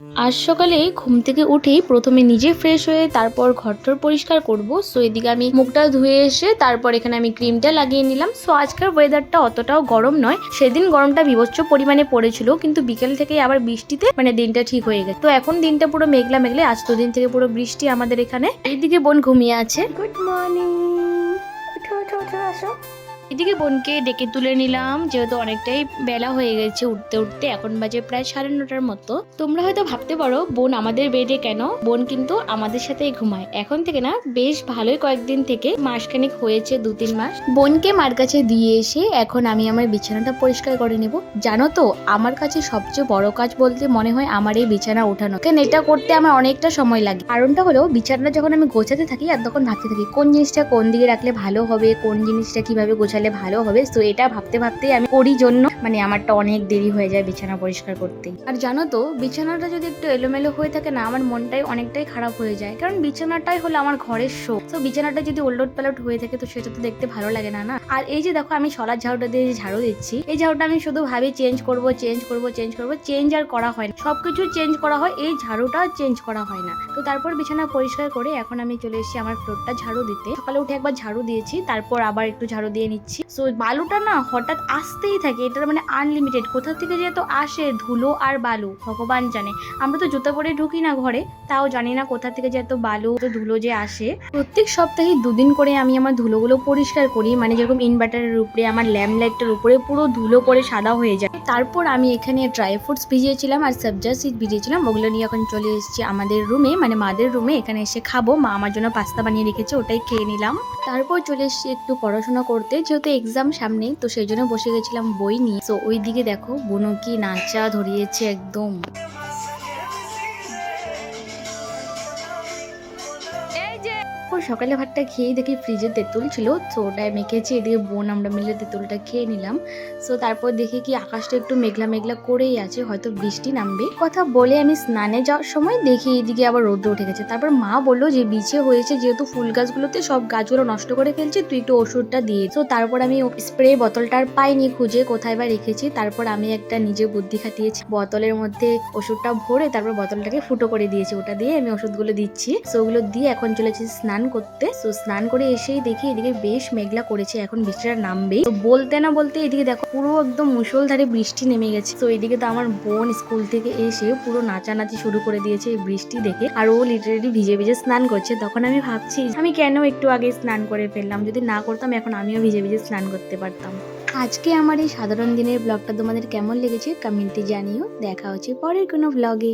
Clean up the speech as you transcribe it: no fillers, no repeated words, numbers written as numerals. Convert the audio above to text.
আজ সকালে ঘুম থেকে উঠেই প্রথমে নিজে ফ্রেশ হয়ে তারপর ঘরটর পরিষ্কার করব। সো এদিকে আমি মুখটা ধুয়ে এসে তারপর এখানে আমি ক্রিমটা লাগিয়ে নিলাম। সো আজকের ওয়েদারটা অতটাও গরম নয়, সেদিন গরমটা বিভৎস পরিমাণে পড়েছিল, কিন্তু বিকেল থেকে আবার বৃষ্টিতে দিনটা ঠিক হয়ে গেছে। তো এখন দিনটা পুরো মেঘলা মেঘলা, আজ তো দিন থেকে পুরো বৃষ্টি আমাদের এখানে। এইদিকে বোন ঘুমিয়ে আছে। গুড মর্নিং, উঠো উঠো উঠো, আসো। এদিকে বোনকে ডেকে তুলে নিলাম, যেহেতু অনেকটাই বেলা হয়ে গেছে উঠতে উঠতে, এখন বাজে প্রায় 9:30 মতো। তোমরা হয়তো ভাবতে পারো বোন আমাদের বেডে কেন, বোন কিন্তু আমাদের সাথেই ঘুমায় এখন থেকে না, বেশ ভালোই কয়েকদিন থেকে, মাসখানেক হয়েছে, 2-3 মাস। বোনকে মার কাছে দিয়ে এসে এখন আমি আমার বিছানাটা পরিষ্কার করে নেব। জানো তো, আমার কাছে সবচেয়ে বড় কাজ বলতে মনে হয় আমার এই বিছানা ওঠানো, কেন এটা করতে আমার অনেকটা সময় লাগে। কারণটা হলো, বিছানাটা যখন আমি গোছাতে থাকি আর তখন ভাবতে থাকি কোন জিনিসটা কোন দিকে রাখলে ভালো হবে, কোন জিনিসটা কিভাবে গোছালে ভালো হবে। তো এটা ভাবতে ভাবতেই আমি করি জন্য আমারটা অনেক দেরি হয়ে যায় বিছানা পরিষ্কার করতে। আর জানো তো, বিছানাটা যদি একটু এলোমেলো হয়ে থাকে না, আমার মনটাই অনেকটাই খারাপ হয়ে যায়, কারণ বিছানাটাই হলো আমার ঘরের শো। তো বিছানাটা যদি ওলট পালট হয়ে থাকে তো সেটা তো দেখতে ভালো লাগে না না। আর এই যে দেখো, আমি শলার ঝাড়ুটা দিয়ে ঝাড়ু দিচ্ছি, এই ঝাড়ুটা আমি শুধু ভাবি চেঞ্জ করব চেঞ্জ করব চেঞ্জ করব, চেঞ্জ আর করা হয় না। সবকিছু চেঞ্জ করা হয়, এই ঝাড়ুটা চেঞ্জ করা হয় না। তো তারপর বিছানা পরিষ্কার করে এখন আমি চলে এসেছি আমার ফ্লোরটা ঝাড়ু দিতে। সকালে উঠে একবার ঝাড়ু দিয়েছি, তারপর আবার একটু ঝাড়ু দিয়ে নিচ্ছি। সো বালুটা না হঠাৎ আসতেই থাকে, এটা আনলিমিটেড, কোথা থেকে যে এত আসে ধুলো আর বালু ভগবান জানে। আমরা তো জুতো পরে ঢুকি না ঘরে, তাও জানি না কোথা থেকে যে এত বালু ধুলো যে আসে। প্রত্যেক সপ্তাহে 2 দিন করে আমি আমার ধুলোগুলো পরিষ্কার করি, যেরকম ইনভার্টারের উপরে আমার ল্যাম্প লাইটটার উপরে পুরো ধুলো পরে সাদা হয়ে যায়। তারপর আমি এখানে ড্রাই ফ্রুটস ভিজিয়েছিলাম আর সবজা সিড ভিজিয়েছিলাম, ওগুলো নিয়ে এখন চলে এসেছি আমাদের রুমে, মাদের রুমে। এখানে এসে খাবো, মা আমার জন্য পাস্তা বানিয়ে রেখেছে, ওটাই খেয়ে নিলাম। তারপর চলে এসেছি একটু পড়াশোনা করতে, যেহেতু এক্সাম সামনে, তো সেই জন্য বসে গেছিলাম বই নিয়ে। তো ওইদিকে দেখো বোনু কি নাচা ধরিয়েছে একদম। সকালে ভাতটা খেয়ে দেখি ফ্রিজে তেঁতুল ছিল, তো ওটাই মেখেছি, এদিকে বোন আমরা মিলে তেঁতুলটা খেয়ে নিলাম। সো তারপর দেখি কি আকাশটা একটু মেঘলা মেঘলা করেই আছে, হয়তো বৃষ্টি নামবে। কথা বলে আমি স্নানে যাওয়ার সময় দেখি এইদিকে আবার রোদ্র উঠে গেছে। তারপর মা বললো যে বিছে হয়েছে, যেহেতু ফুল গাছগুলোতে সব গাছগুলো নষ্ট করে ফেলছে, তুই একটু ওষুধটা দিয়ে। তো তারপর আমি স্প্রে বোতলটার পাইনি খুঁজে, কোথায় বা রেখেছি। তারপর আমি একটা নিজে বুদ্ধি খাটিয়েছি, বোতলের মধ্যে ওষুধটা ভরে তারপর বোতলটাকে ফুটো করে দিয়েছি, ওটা দিয়ে আমি ওষুধগুলো দিচ্ছি। সো ওগুলো দিয়ে এখন চলেছি স্নান করতে। সো স্নান করে এসেই দেখি এদিকে বেশ মেঘলা করেছে, এখন বৃষ্টিটা নামবে। তো বলতে না বলতে এদিকে দেখো পুরো একদম মুষলধারে বৃষ্টি নেমে গেছে। তো এদিকে তো আমার বোন স্কুল থেকে এসে পুরো নাচানাচি শুরু করে দিয়েছে এই বৃষ্টি দেখে, আর ও লিটারেলি ভিজে ভিজে স্নান করছে। তখন আমি ভাবছি আমি কেন একটু আগে স্নান করে ফেললাম, যদি না করতাম এখন আমিও ভিজে ভিজে স্নান করতে পারতাম। আজকে আমার এই সাধারণ দিনের ব্লগটা তোমাদের কেমন লেগেছে কমেন্টে জানিও। দেখা হচ্ছে পরের কোনো ব্লগে।